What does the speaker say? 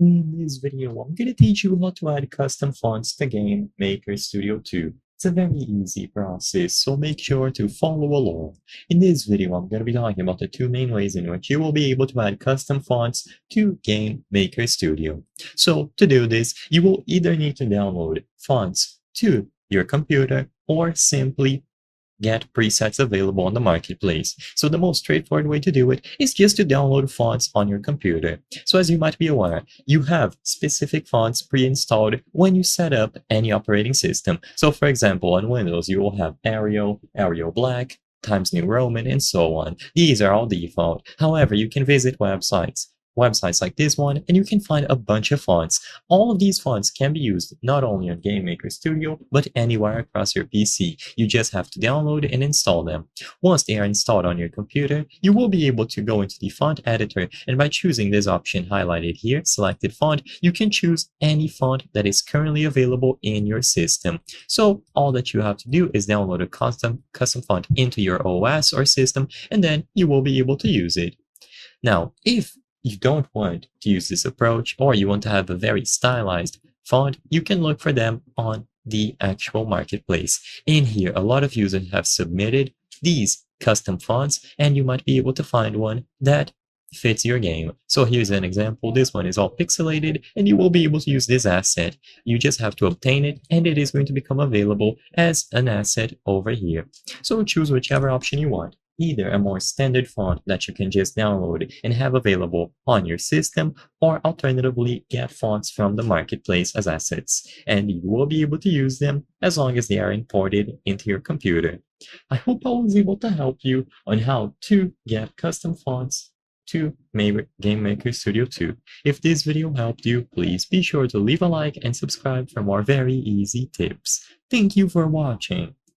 In this video, I'm going to teach you how to add custom fonts to Game Maker Studio 2. It's a very easy process, so make sure to follow along. In this video, I'm going to be talking about the two main ways in which you will be able to add custom fonts to Game Maker Studio. So to do this, you will either need to download fonts to your computer or simply get presets available on the marketplace. So the most straightforward way to do it is just to download fonts on your computer. So as you might be aware, you have specific fonts pre-installed when you set up any operating system. So for example, on Windows, you will have Arial, Arial Black, Times New Roman, and so on. These are all default. However, you can visit websites like this one, and you can find a bunch of fonts. All of these fonts can be used not only on Game Maker Studio, but anywhere across your PC. You just have to download and install them. Once they are installed on your computer, you will be able to go into the font editor, and by choosing this option highlighted here, selected font, you can choose any font that is currently available in your system. So all that you have to do is download a custom font into your OS or system, and then you will be able to use it. Now, if you don't want to use this approach, or you want to have a very stylized font, you can look for them on the actual marketplace. In here, a lot of users have submitted these custom fonts, and you might be able to find one that fits your game. So here's an example. This one is all pixelated, and you will be able to use this asset. You just have to obtain it, and it is going to become available as an asset over here. So choose whichever option you want. Either a more standard font that you can just download and have available on your system, or alternatively get fonts from the marketplace as assets, and you will be able to use them as long as they are imported into your computer. I hope I was able to help you on how to get custom fonts to Game Maker Studio 2. If this video helped you, please be sure to leave a like and subscribe for more very easy tips. Thank you for watching.